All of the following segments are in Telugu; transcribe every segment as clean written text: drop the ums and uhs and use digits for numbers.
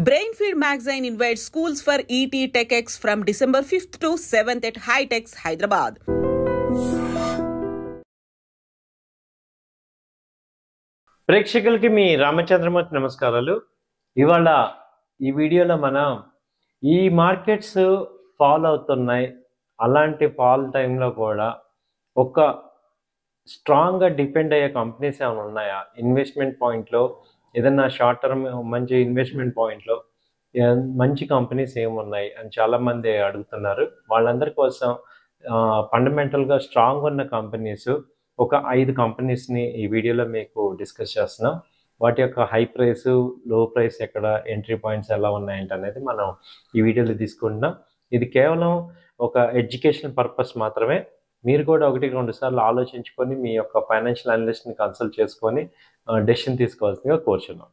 Brainfeed magazine invites schools for ET TechX from December 5th to 7th at High-Techs, Hyderabad. ప్రేక్షకులకి మీ రామచంద్రమూర్తి నమస్కారాలు. ఇవాళ ఈ వీడియోలో మనం ఈ మార్కెట్స్ ఫాల్ అవుతున్నాయి, అలాంటి ఫాల్ టైంలో కూడా ఒక స్ట్రాంగ్గా డిపెండ్ అయ్యే కంపెనీస్ ఏమైనా ఉన్నాయా, ఇన్వెస్ట్మెంట్ పాయింట్లో ఏదైనా షార్ట్ టర్మ్ మంచి ఇన్వెస్ట్మెంట్ పాయింట్లో మంచి కంపెనీస్ ఏమున్నాయి అని చాలామంది అడుగుతున్నారు. వాళ్ళందరి కోసం ఫండమెంటల్గా స్ట్రాంగ్ ఉన్న కంపెనీస్ ఒక 5 కంపెనీస్ని ఈ వీడియోలో మీకు డిస్కస్ చేస్తున్నాం. వాటి యొక్క హై ప్రైస్, లో ప్రైస్ ఎక్కడ, ఎంట్రీ పాయింట్స్ ఎలా ఉన్నాయంటే అనేది మనం ఈ వీడియోలో తీసుకుంటున్నాం. ఇది కేవలం ఒక ఎడ్యుకేషన్ పర్పస్ మాత్రమే. మీరు కూడా 1-2 సార్లు ఆలోచించుకొని మీ యొక్క ఫైనాన్షియల్ అనలిస్ట్ని కన్సల్ట్ చేసుకొని డెసిషన్ తీసుకోవాల్సిందిగా కోరుచున్నాం.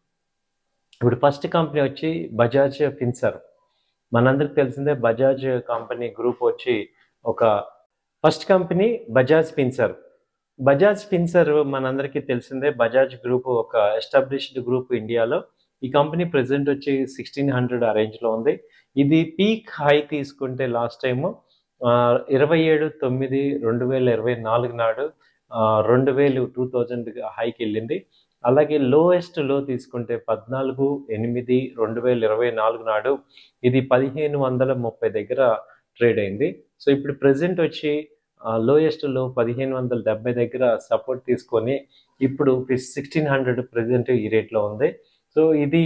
ఇప్పుడు ఫస్ట్ కంపెనీ వచ్చి బజాజ్ ఫిన్సర్వ్. మనందరికి తెలిసిందే బజాజ్ కంపెనీ గ్రూప్ వచ్చి ఒక ఫస్ట్ కంపెనీ బజాజ్ ఫిన్సర్వ్. బజాజ్ ఫిన్సర్వ్ మనందరికీ తెలిసిందే. బజాజ్ గ్రూప్ ఒక ఎస్టాబ్లిష్డ్ గ్రూప్ ఇండియాలో. ఈ కంపెనీ ప్రెసెంట్ వచ్చి 1600 ఆ రేంజ్లో ఉంది. ఇది పీక్ హై తీసుకుంటే లాస్ట్ టైము 27/9/2024 నాడు 2000 హైకి వెళ్ళింది. అలాగే లోయెస్ట్ లో తీసుకుంటే 14/8/2024 నాడు ఇది 1530 దగ్గర ట్రేడ్ అయింది. సో ఇప్పుడు ప్రెసెంట్ వచ్చి లోయెస్ట్ లో 1570 దగ్గర సపోర్ట్ తీసుకొని ఇప్పుడు 1600 ప్రెసెంట్ ఈ రేట్లో ఉంది. సో ఇది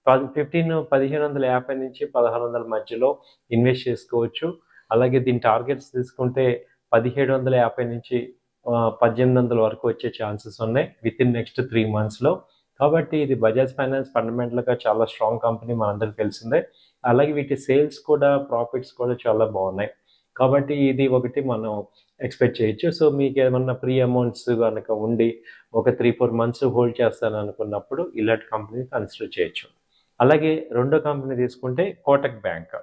1550 నుంచి 1600 మధ్యలో ఇన్వెస్ట్ చేసుకోవచ్చు. అలాగే దీని టార్గెట్స్ తీసుకుంటే 1750 నుంచి 1800 వరకు వచ్చే ఛాన్సెస్ ఉన్నాయి విత్ ఇన్ నెక్స్ట్ 3 monthsలో. కాబట్టి ఇది బజాజ్ ఫైనాన్స్ ఫండమెంటల్గా చాలా స్ట్రాంగ్ కంపెనీ, మనందరికి తెలిసిందే. అలాగే వీటి సేల్స్ కూడా, ప్రాఫిట్స్ కూడా చాలా బాగున్నాయి. కాబట్టి ఇది ఒకటి మనం ఎక్స్పెక్ట్ చేయొచ్చు. సో మీకు ఏమన్నా ప్రీ అమౌంట్స్ కనుక ఉండి ఒక 3-4 months హోల్డ్ చేస్తాను అనుకున్నప్పుడు ఇలాంటి కంపెనీ కన్సిడర్ చేయొచ్చు. అలాగే రెండో కంపెనీ తీసుకుంటే కోటక్ బ్యాంక్.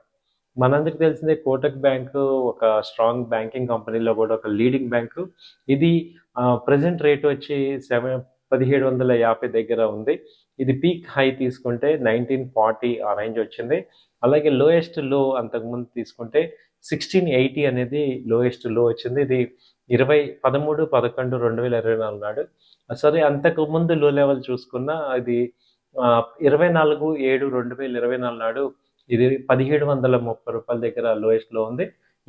మనందరికి తెలిసిందే కోటక్ బ్యాంకు ఒక స్ట్రాంగ్ బ్యాంకింగ్ కంపెనీలో కూడా ఒక లీడింగ్ బ్యాంకు. ఇది ప్రజెంట్ రేట్ వచ్చి 1750 దగ్గర ఉంది. ఇది పీక్ హై తీసుకుంటే 1940 ఆ రేంజ్ వచ్చింది. అలాగే లోయెస్ట్ లో అంతకుముందు తీసుకుంటే 1680 అనేది లోయెస్ట్ లో వచ్చింది. ఇది 13/11/2024 నాడు. సరే, అంతకుముందు లో లెవెల్ చూసుకున్నా ఇది 24/7/2024 నాడు ఇది 1730 రూపాయల దగ్గర లోయెస్ట్ లో ఉంది.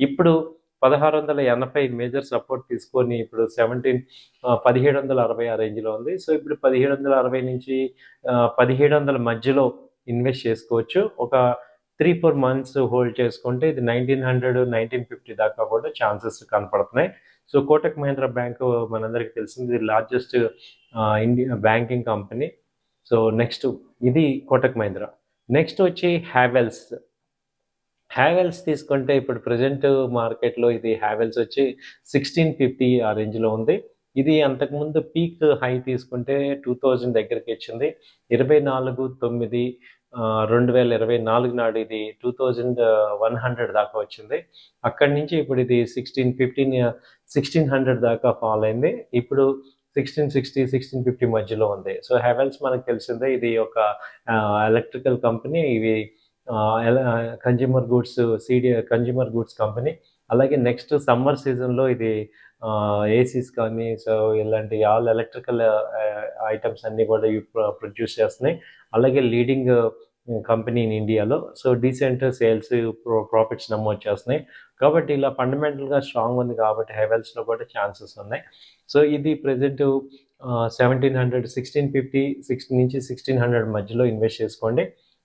ఇప్పుడు 1680 మేజర్ సపోర్ట్ తీసుకొని ఇప్పుడు 1760 ఆ రేంజ్లో ఉంది. సో ఇప్పుడు 1760 నుంచి 1700 మధ్యలో ఇన్వెస్ట్ చేసుకోవచ్చు. ఒక 3-4 months హోల్డ్ చేసుకుంటే ఇది 1900-1950 దాకా కూడా ఛాన్సెస్ కనపడుతున్నాయి. సో కోటక్ మహీంద్రా బ్యాంకు మనందరికీ తెలిసింది, ఇది largest Indian banking company. So next ఇది కోటక్ మహీంద్రా. నెక్స్ట్ వచ్చి హ్యావెల్స్ తీసుకుంటే ఇప్పుడు ప్రజెంట్ మార్కెట్లో ఇది హ్యావెల్స్ వచ్చి 1650 ఆ రేంజ్లో ఉంది. ఇది అంతకుముందు పీక్ హై తీసుకుంటే 2000 దగ్గరికి వచ్చింది. 24/9/2024 నాడు ఇది 2100 దాకా వచ్చింది. అక్కడి నుంచి ఇప్పుడు ఇది 1600 దాకా ఫాల్ అయింది. ఇప్పుడు 1660-1650 మధ్యలో ఉంది. సో హ్యావెల్స్ మనకు తెలిసిందే, ఇది ఒక ఎలక్ట్రికల్ కంపెనీ. ఇవి కన్జ్యూమర్ గూడ్స్ కంపెనీ. అలాగే నెక్స్ట్ సమ్మర్ సీజన్లో ఇది ఏసీస్ కానీ, సో ఇలాంటి ఆల్ ఎలక్ట్రికల్ ఐటమ్స్ అన్నీ కూడా ఇవి ప్రొడ్యూస్ చేస్తున్నాయి. అలాగే లీడింగ్ కంపెనీ ఇన్ ఇండియాలో. సో డీసెంట్ సేల్స్, ప్రాఫిట్స్ నమోదు చేస్తున్నాయి. కాబట్టి ఇలా ఫండమెంటల్గా స్ట్రాంగ్ ఉంది కాబట్టి హ్యావెల్స్లో కూడా ఛాన్సెస్ ఉన్నాయి. సో ఇది ప్రజెంట్ 1700, 1650 నుంచి 1600 మధ్యలో ఇన్వెస్ట్ చేసుకోండి.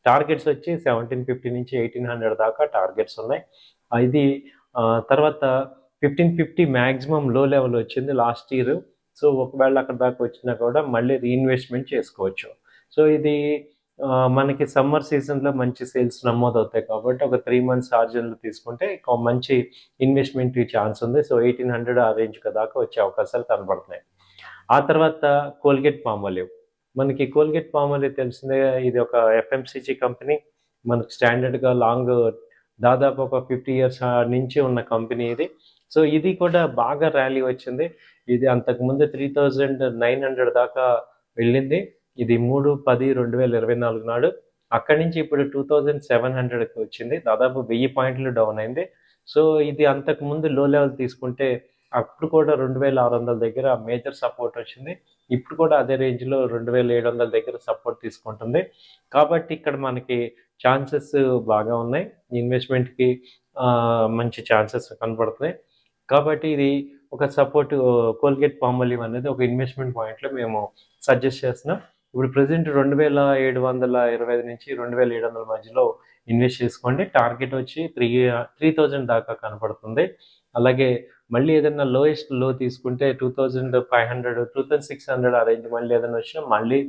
టార్గెట్స్ వచ్చి 1750 నుంచి 1800 దాకా టార్గెట్స్ ఉన్నాయి. ఇది తర్వాత 1550 మ్యాక్సిమం లో లెవెల్ వచ్చింది లాస్ట్ ఇయర్. సో ఒకవేళ అక్కడ దాకా వచ్చినా కూడా మళ్ళీ రీఇన్వెస్ట్మెంట్ చేసుకోవచ్చు. సో ఇది మనకి సమ్మర్ సీజన్లో మంచి సేల్స్ నమోదు అవుతాయి కాబట్టి ఒక 3 months ఆర్జన్లో తీసుకుంటే మంచి ఇన్వెస్ట్మెంట్ ఛాన్స్ ఉంది. సో 1800 ఆ రేంజ్ దాకా వచ్చే అవకాశాలు కనబడుతున్నాయి. ఆ తర్వాత కోల్గేట్ పాల్మోలివ్. మనకి కోల్గేట్ పాల్మోలివ్ తెలిసిందే, ఇది ఒక FMCG కంపెనీ. మనకు స్టాండర్డ్గా దాదాపు ఒక 50 years నుంచి ఉన్న కంపెనీ ఇది. సో ఇది కూడా బాగా ర్యాలీ వచ్చింది. ఇది అంతకుముందు 3900 దాకా వెళ్ళింది. ఇది 3/10/2024 నాడు అక్కడి నుంచి ఇప్పుడు 2700కి వచ్చింది. దాదాపు 1000 పాయింట్లు డౌన్ అయింది. సో ఇది అంతకుముందు లో లెవెల్ తీసుకుంటే అప్పుడు కూడా 2600 దగ్గర మేజర్ సపోర్ట్ వచ్చింది. ఇప్పుడు కూడా అదే రేంజ్‌లో 2700 దగ్గర సపోర్ట్ తీసుకుంటుంది. కాబట్టి ఇక్కడ మనకి ఛాన్సెస్ బాగా ఉన్నాయి. ఇన్వెస్ట్‌మెంట్‌కి మంచి ఛాన్సెస్ కనపడుతున్నాయి. కాబట్టి ఇది ఒక సపోర్ట్ కోల్గేట్ పాల్మోలివ్ అనేది ఒక ఇన్వెస్ట్‌మెంట్ పాయింట్‌లో మేము సజెస్ట్ చేస్తున్నాం. ఇప్పుడు ప్రెజెంట్ 2725 నుంచి 2700 మధ్యలో ఇన్వెస్ట్ చేసుకోండి. టార్గెట్ వచ్చి 3000 దాకా కనపడుతుంది. అలాగే మళ్ళీ ఏదైనా లోయెస్ట్ లో తీసుకుంటే 2500, 2600 ఆ రేంజ్ మళ్ళీ ఏదైనా వచ్చినా మళ్ళీ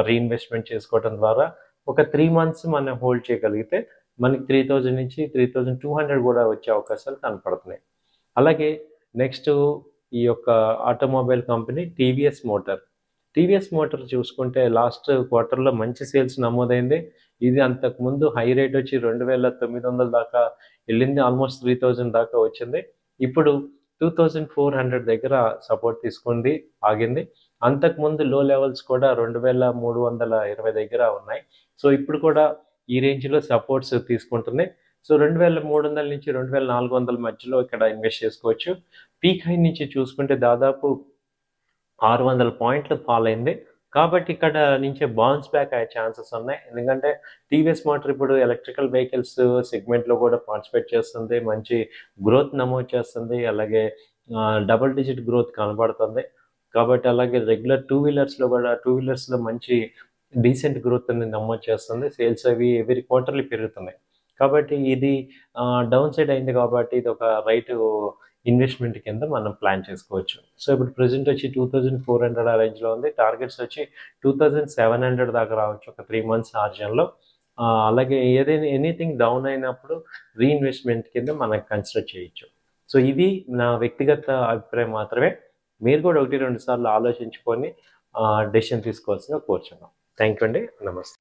రీఇన్వెస్ట్‌మెంట్ చేసుకోవడం ద్వారా ఒక 3 మంత్స్ మనం హోల్డ్ చేయగలిగితే మనకి 3000 నుంచి 3200 కూడా వచ్చే అవకాశాలు కనపడుతున్నాయి. అలాగే నెక్స్ట్ ఈ యొక్క automobile company TVS motor. TVS motor చూసుకుంటే లాస్ట్ క్వార్టర్‌లో మంచి సేల్స్ నమోదైంది. ఇది అంతకుముందు హై రేట్ వచ్చి 2900 దాకా వెళ్ళింది. ఆల్మోస్ట్ 3000 దాకా వచ్చింది. ఇప్పుడు 2400 దగ్గర సపోర్ట్ తీసుకుంది, ఆగింది. అంతకుముందు లో లెవెల్స్ కూడా 2320 దగ్గర ఉన్నాయి. సో ఇప్పుడు కూడా ఈ రేంజ్‌లో సపోర్ట్స్ తీసుకుంటుంది. సో 2300 నుంచి 2400 మధ్యలో ఇక్కడ ఇన్వెస్ట్ చేసుకోవచ్చు. పీక్ హై నుంచి చూసుకుంటే దాదాపు 600 పాయింట్లు ఫాల్ అయింది. కాబట్టి ఇక్కడ నుంచి బౌన్స్ బ్యాక్ అయ్యే ఛాన్సెస్ ఉన్నాయి. ఎందుకంటే టీవీఎస్ మోటార్ ఇప్పుడు ఎలక్ట్రికల్ వెహికల్స్ సెగ్మెంట్‌లో కూడా పార్టిసిపేట్ చేస్తుంది. మంచి గ్రోత్ నమోదు చేస్తుంది. అలాగే డబుల్ డిజిట్ గ్రోత్ కనబడుతుంది. కాబట్టి అలాగే రెగ్యులర్ టూ వీలర్స్‌లో మంచి డీసెంట్ గ్రోత్ అనేది నమోదు చేస్తుంది. సేల్స్ అవి ఎవ్రీ క్వార్టర్లీ పెరుగుతున్నాయి. కాబట్టి ఇది డౌన్ సైడ్ అయింది కాబట్టి ఇది ఒక రైట్ ఇన్వెస్ట్‌మెంట్ కింద మనం ప్లాన్ చేసుకోవచ్చు. సో ఇప్పుడు ప్రెజెంట్ వచ్చి 2400 ఆ రేంజ్‌లో ఉంది. టార్గెట్స్ వచ్చి 2700 దాకా రావచ్చు ఒక 3 మంత్స్ ఆర్జన్‌లో. అలాగే ఎనీథింగ్ డౌన్ అయినప్పుడు రీఇన్వెస్ట్‌మెంట్ కింద మనం కన్సిడర్ చేయొచ్చు. సో ఇది నా వ్యక్తిగత అభిప్రాయం మాత్రమే. మీరు కూడా 1, 2 సార్లు ఆలోచించుకొని డెసిషన్ తీసుకోవాల్సిందిగా కోరుచున్నాం. థాంక్ యూ అండి. నమస్తే.